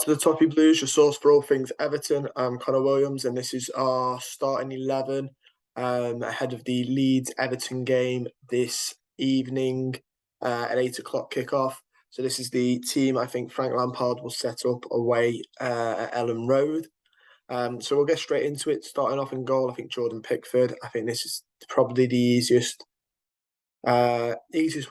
to the Toffee Blues, your source for all things Everton. I'm Connor Williams, and this is our starting 11 ahead of the Leeds Everton game this evening at 8 o'clock kickoff. So this is the team I think Frank Lampard will set up away at Ellen Road. So we'll get straight into it. Starting off in goal, I think Jordan Pickford. I think this is probably the easiest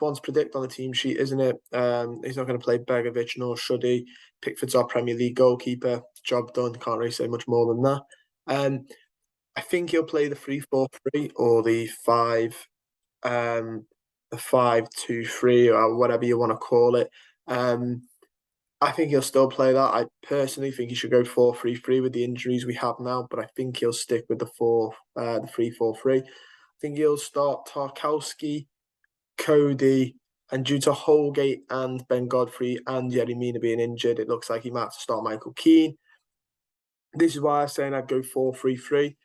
one to predict on the team sheet, isn't it? He's not going to play Begovic, nor should he. Pickford's our Premier League goalkeeper. Job done. Can't really say much more than that. I think he'll play the 3-4-3 or the 5-2-3 or whatever you want to call it. I think he'll still play that. I personally think he should go 4-3-3 with the injuries we have now, but I think he'll stick with the 3-4-3. I think he'll start Tarkowski, Cody, and due to Holgate and Ben Godfrey and Yerry Mina being injured, it looks like he might have to start Michael Keane. This is why I'm saying I'd go 4-3-3.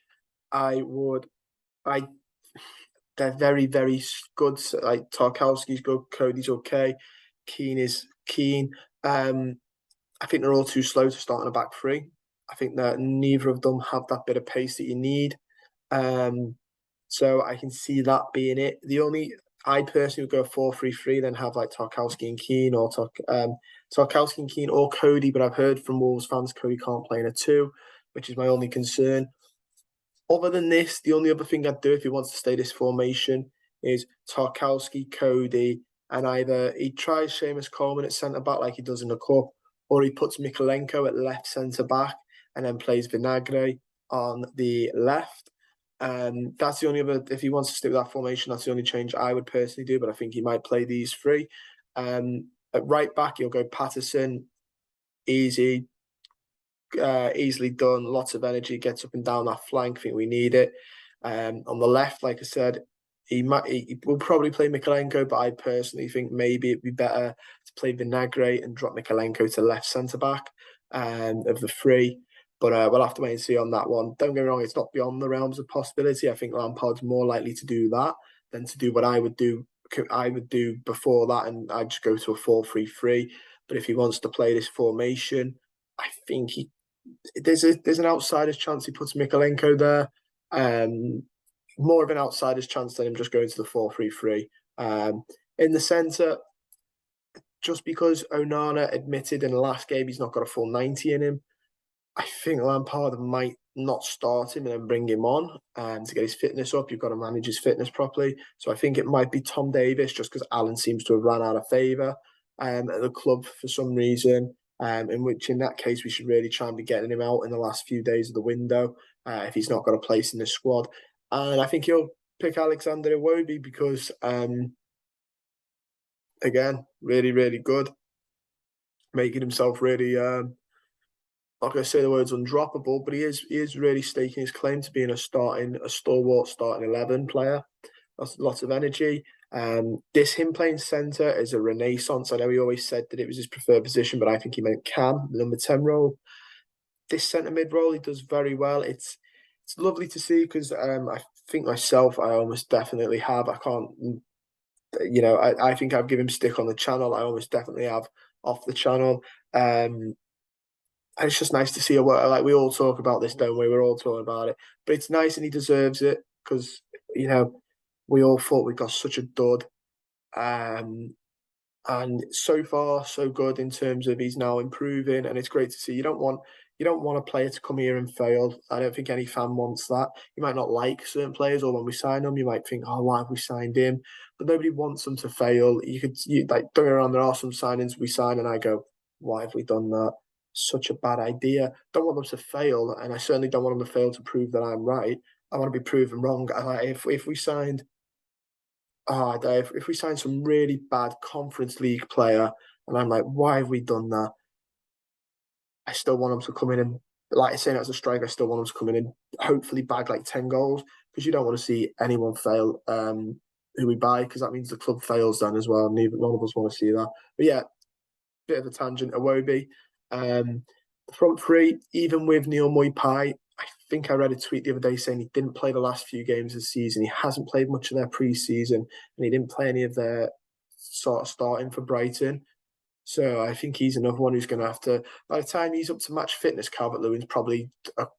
They're very, very good. Like Tarkowski's good, Cody's okay, Keane is keen. I think they're all too slow to start on a back three. I think that neither of them have that bit of pace that you need. So I can see that being it. I personally would go 4-3-3, then have like Tarkowski and Keane, or Tarkowski and Keane or Cody. But I've heard from Wolves fans Cody can't play in a 2, which is my only concern. Other than this, the only other thing I'd do if he wants to stay this formation is Tarkowski, Cody, and either he tries Seamus Coleman at centre back like he does in the cup, or he puts Mikalenko at left centre back and then plays Vinagre on the left. That's the only other, if he wants to stick with that formation, that's the only change I would personally do, but I think he might play these three. At right back, he'll go Patterson, easily done, lots of energy, gets up and down that flank, I think we need it. On the left, like I said, he will probably play Mikalenko, but I personally think maybe it'd be better to play Vinagre and drop Mikalenko to left centre-back of the three. But we'll have to wait and see on that one. Don't get me wrong, it's not beyond the realms of possibility. I think Lampard's more likely to do that than to do what I would do before that, and I'd just go to a 4-3-3. But if he wants to play this formation, I think there's an outsider's chance he puts Mikalenko there. More of an outsider's chance than him just going to the 4-3-3. In the centre, just because Onana admitted in the last game he's not got a full 90 in him, I think Lampard might not start him and then bring him on to get his fitness up. You've got to manage his fitness properly. So I think it might be Tom Davies, just because Allen seems to have run out of favour at the club for some reason, in that case we should really try and be getting him out in the last few days of the window if he's not got a place in the squad. And I think he'll pick Alexander Iwobi because, again, really, really good. Making himself really, not going to say the words undroppable, but he is really staking his claim to being a stalwart starting 11 player. That's lots of energy. Him playing centre is a renaissance. I know he always said that it was his preferred position, but I think he meant Cam, the number 10 role. This centre mid role, he does very well. It's lovely to see because I think myself, I almost definitely have. I can't, I think I've given him stick on the channel. I almost definitely have off the channel. And it's just nice to see a work. Like we all talk about this, don't we? We're all talking about it, but it's nice and he deserves it because we all thought we got such a dud, and so far so good in terms of he's now improving, and it's great to see. You don't want a player to come here and fail. I don't think any fan wants that. You might not like certain players, or when we sign them, you might think, "Oh, why have we signed him?" But nobody wants them to fail. Don't get around. There are some signings we sign, and I go, "Why have we done that? Such a bad idea." Don't want them to fail, and I certainly don't want them to fail to prove that I'm right. I want to be proven wrong. If we signed, if we signed some really bad Conference League player, and I'm like, "Why have we done that?" I still want them to come in and, like I say, as a striker, I still want them to come in and hopefully bag like 10 goals because you don't want to see anyone fail who we buy because that means the club fails then as well. And none of us want to see that. But yeah, bit of a tangent. Iwobi. The front three, even with Neil Moipai, I think I read a tweet the other day saying he didn't play the last few games of the season. He hasn't played much of their pre-season and he didn't play any of their sort of starting for Brighton. So I think he's another one who's going to have to, by the time he's up to match fitness, Calvert-Lewin's probably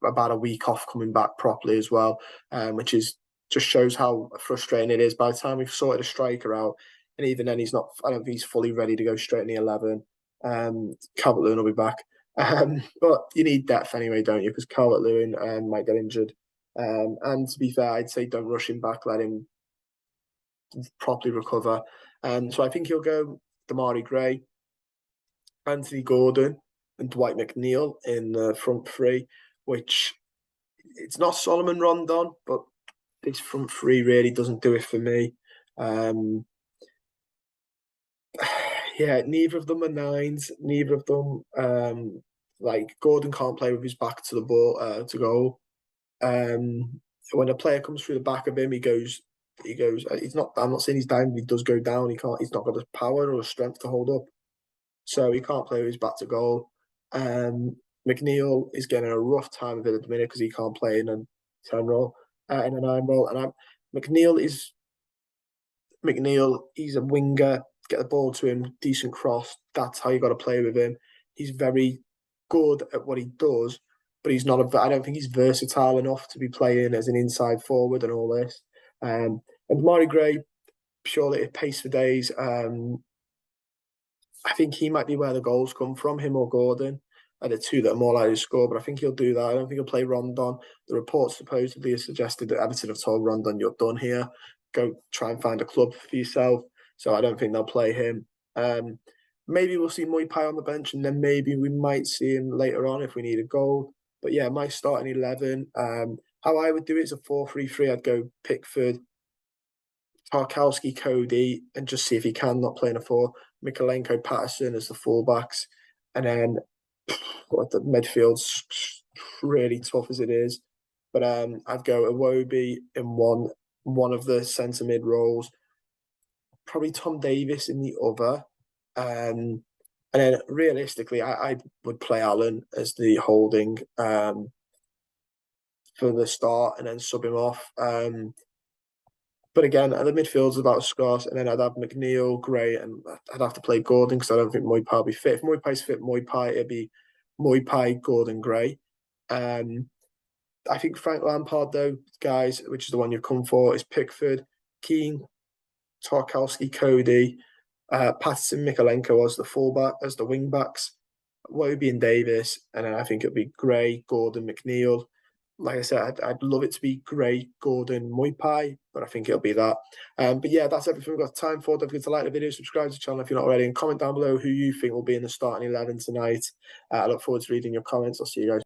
about a week off coming back properly as well, which is just shows how frustrating it is. By the time we've sorted a striker out, and even then he's not, I don't think he's fully ready to go straight in the 11. Calvert-Lewin will be back. But you need depth anyway, don't you? Because Calvert-Lewin might get injured. And to be fair, I'd say don't rush him back, let him properly recover. So I think he'll go Damari Gray, Anthony Gordon, and Dwight McNeil in the front three, which it's not Solomon Rondon, but this front three really doesn't do it for me. Yeah, neither of them are nines. Neither of them, like Gordon can't play with his back to the ball to goal. When a player comes through the back of him, he goes. He's not. I'm not saying he's down. But he does go down. He can't. He's not got the power or the strength to hold up. So he can't play with his back to goal. McNeil is getting a rough time of it at the minute because he can't play in a 10 role, in a 9 role. And McNeil, he's a winger. Get the ball to him, decent cross. That's how you got to play with him. He's very good at what he does, but he's not. I don't think he's versatile enough to be playing as an inside forward and all this. And Mari Gray, purely at pace for days. I think he might be where the goals come from, him or Gordon, are the two that are more likely to score, but I think he'll do that. I don't think he'll play Rondon. The reports supposedly have suggested that Everton have told Rondon, you're done here. Go try and find a club for yourself. So I don't think they'll play him. Maybe we'll see Moipai on the bench, and then maybe we might see him later on if we need a goal. But yeah, my starting 11. How I would do it is a 4-3-3. I'd go Pickford, Tarkowski, Cody, and just see if he can not play in a 4. Mikalenko, Patterson as the fullbacks, and then the midfield's really tough as it is. But I'd go Iwobi in one of the centre mid roles, probably Tom Davis in the other, and then realistically, I would play Allen as the holding for the start, and then sub him off. But again, the midfield's about scarce, and then I'd have McNeil, Gray, and I'd have to play Gordon because I don't think Moipai will be fit. If Moipai's fit, it'd be Moipai, Gordon, Gray. I think Frank Lampard, though, guys, which is the one you've come for, is Pickford, Keane, Tarkowski, Cody, Patterson, Mikalenko as the fullback, as the wing backs, Wobie and Davis, and then I think it'd be Gray, Gordon, McNeil. Like I said, I'd love it to be Gray, Gordon, Moipai, but I think it'll be that. But yeah, that's everything we've got time for. Don't forget to like the video, subscribe to the channel if you're not already, and comment down below who you think will be in the starting 11 tonight. I look forward to reading your comments. I'll see you guys.